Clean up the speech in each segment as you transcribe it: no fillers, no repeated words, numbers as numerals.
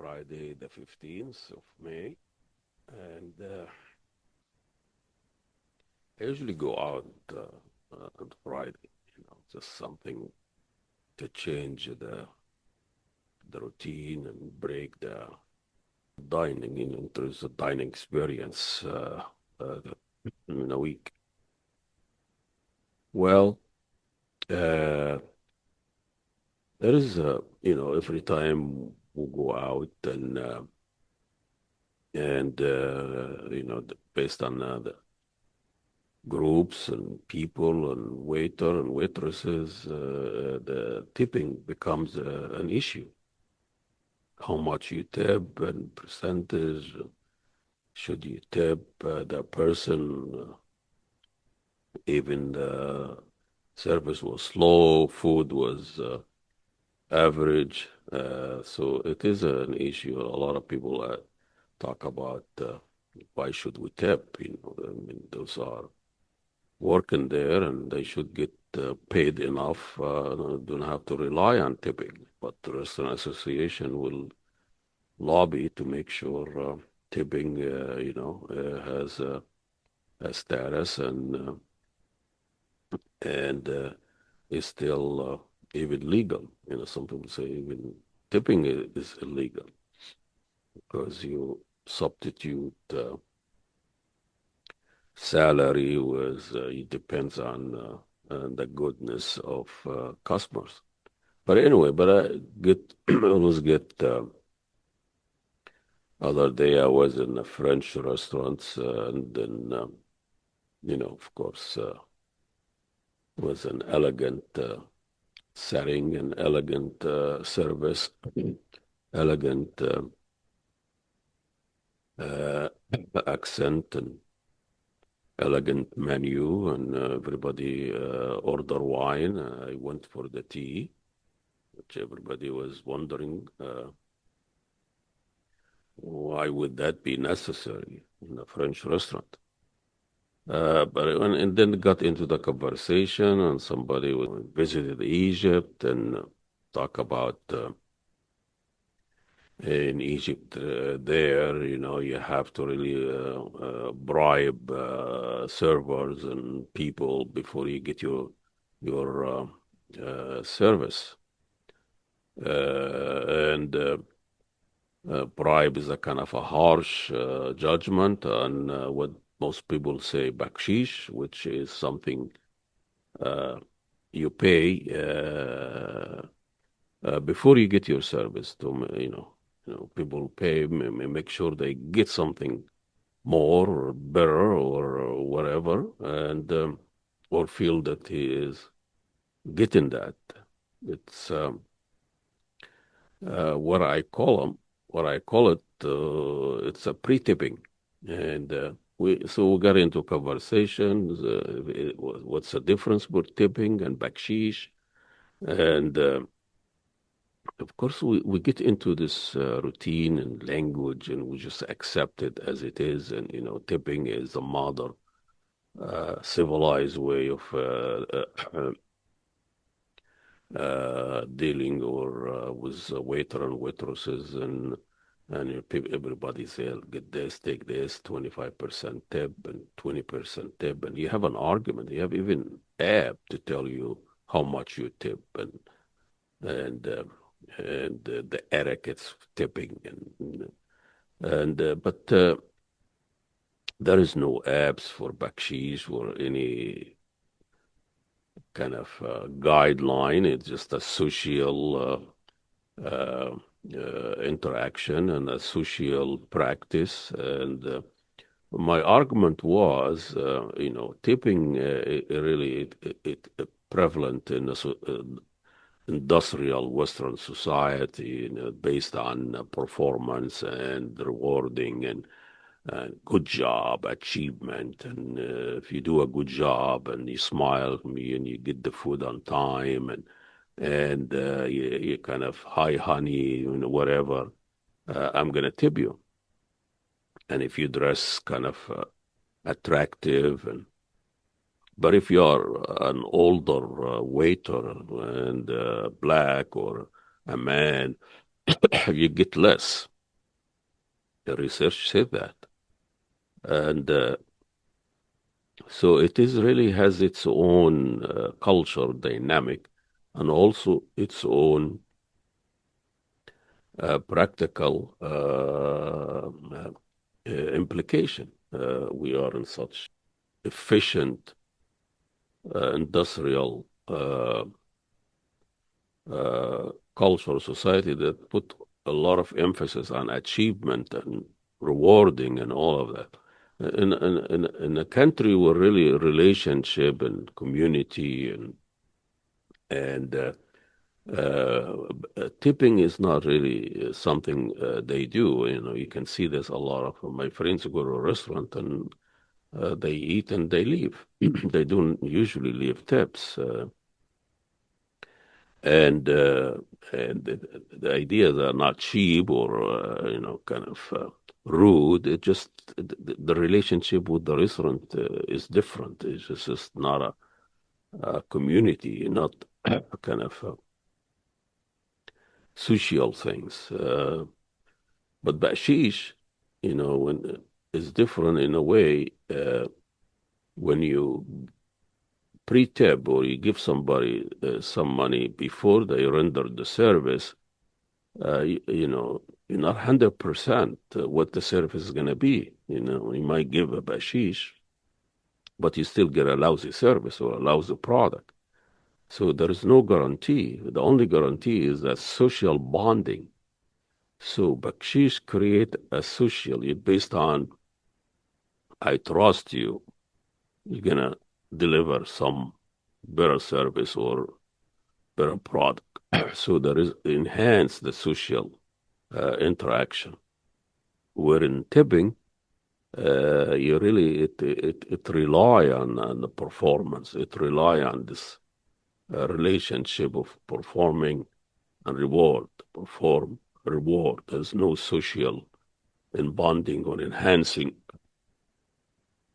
Friday, the 15th of May, and I usually go out on Friday, just something to change the routine and break the dining in terms of dining experience uh, in a week. Well, uh, there is every time we go out and based on the groups and people and waiter and waitresses, the tipping becomes an issue. How much you tip and percentage, should you tip the person, even the service was slow, food was average. So it is an issue. A lot of people talk about why should we tip? I mean, those are working there and they should get paid enough. Don't have to rely on tipping. But the restaurant association will lobby to make sure tipping, has a status and is still even legal. Some people say even tipping is illegal because you substitute salary with it depends on the goodness of customers. But anyway, but I get always get. Other day I was in a French restaurant and then of course, was an elegant setting, an elegant service, elegant uh, accent and elegant menu, and everybody order wine. I went for the tea, which everybody was wondering why would that be necessary in a French restaurant. And then got into the conversation, and somebody visited Egypt and talk about in Egypt there, you have to really bribe servers and people before you get your service. And bribe is a kind of a harsh judgment on what most people say bakshish, which is something uh, you pay before you get your service. People pay, make sure they get something more or better or whatever, and or feel that he is getting that. It's what I call them, what I call it. It's a pre-tipping, and we got into conversations. What's the difference between tipping and bakshish? And of course, we get into this routine and language, and we just accept it as it is. And tipping is a modern, civilized way of dealing or with waiter and waitresses, and everybody say, get this, take this, 25% tip and 20% tip, and you have an argument. You have even app to tell you how much you tip and the etiquette's tipping and but there is no apps for bakshish or any kind of guideline. It's just a social interaction and a social practice. And my argument was, tipping really prevalent in industrial Western society, based on performance and rewarding and good job, achievement. And if you do a good job and you smile at me and you get the food on time and you kind of hi honey, whatever, I'm gonna tip you. And if you dress kind of attractive and but if you're an older waiter and black or a man, you get less. The research said that. And so it is really has its own culture dynamic and also its own practical implication. We are in such efficient industrial cultural society that put a lot of emphasis on achievement and rewarding and all of that. In a country where really relationship and community and tipping is not really something they do. You know, you can see this a lot of my friends go to a restaurant and they eat and they leave. They don't usually leave tips. And and the idea they're not cheap or kind of rude. It just the relationship with the restaurant is different. It's just not a community, not a kind of social things. But bakshish, when is different in a way. When you pre-tip or you give somebody some money before they render the service, you're not 100% what the service is going to be. You might give a bakshish, but you still get a lousy service or a lousy product. So there is no guarantee. The only guarantee is that social bonding. So bakshish create a social based on I trust you. You're gonna deliver some better service or better product. So there is enhance the social interaction. Where in tipping, you really it rely on the performance. It rely on this relationship of performing and reward. Perform, reward. There's no social in bonding or enhancing,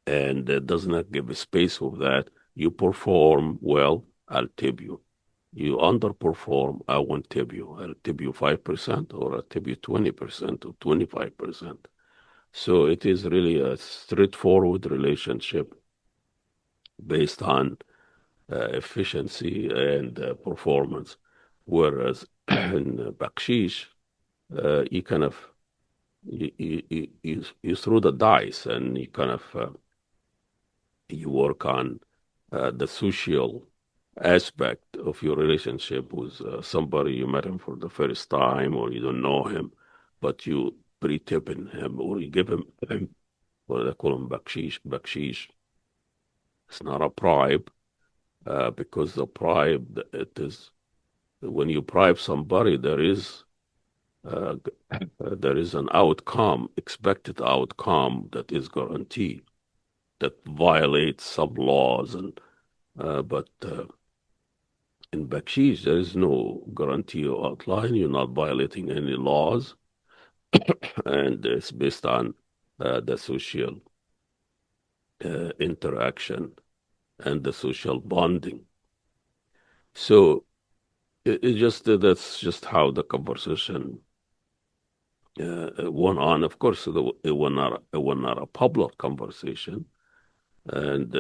and it does not give a space of that. You perform well, I'll tip you. You underperform, I won't tip you. I'll tip you 5% or I'll tip you 20% or 25%. So it is really a straightforward relationship based on efficiency and performance. Whereas in bakshish, you kind of you throw the dice and you kind of you work on the social aspect of your relationship with somebody you met him for the first time or you don't know him, but you pre-tip him or you give him what they call him bakshish. Bakshish. It's not a bribe because the bribe it is when you bribe somebody uh, there is an outcome, expected outcome that is guaranteed that violates some laws and but in bakshish there is no guarantee or outline. You're not violating any laws, and it's based on the social interaction and the social bonding. So it just that's just how the conversation went on. Of course, it was not a public conversation, and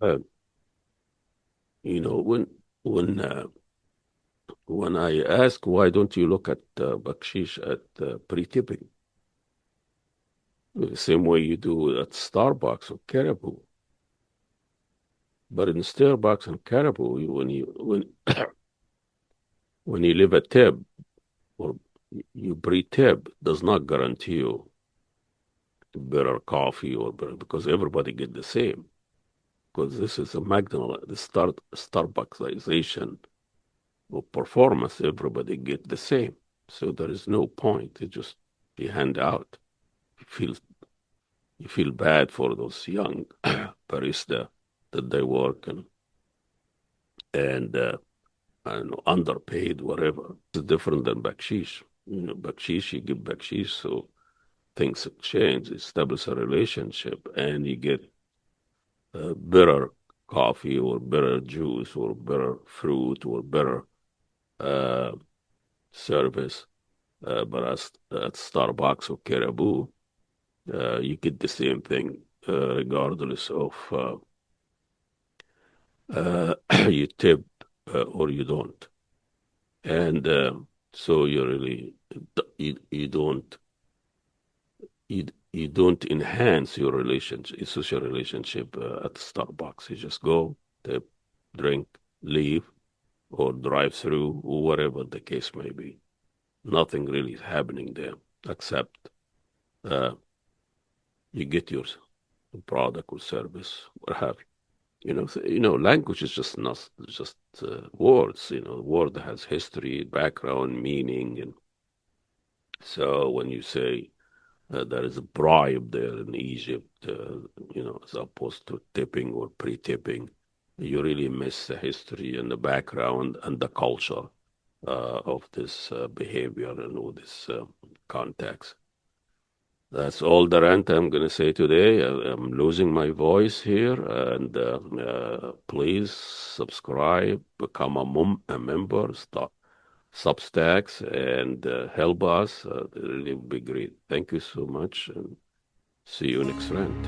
uh, when I ask why don't you look at bakshish at pre-tipping, the same way you do at Starbucks or Caribou. But in Starbucks and Caribou, when you leave a tip or you pre-tip, does not guarantee you better coffee or better because everybody get the same. Because this is a McDonald's, the Starbucksization of performance. Everybody get the same, so there is no point. It just you hand out. You feel you feel bad for those young barista that they work and I don't know, underpaid, whatever. It's different than bakshish. Bakshish, you give bakshish, so things change, establish a relationship, and you get better coffee or better juice or better fruit or better uh, service. But at Starbucks or Caribou, You get the same thing regardless of you tip or you don't. And so you really you don't you don't enhance your relationship, social relationship at Starbucks. You just go, tip, drink, leave, or drive through, or whatever the case may be. Nothing really is happening there except uh, you get your product or service, what have you. Language is just not just words. Word has history, background, meaning, and so when you say there is a bribe there in Egypt, as opposed to tipping or pre-tipping, you really miss the history and the background and the culture of this behavior and all this context. That's all the rant I'm going to say today. I'm losing my voice here, and please subscribe, become a member, start Substacks, and help us. It really would be great. Thank you so much, and see you next rant.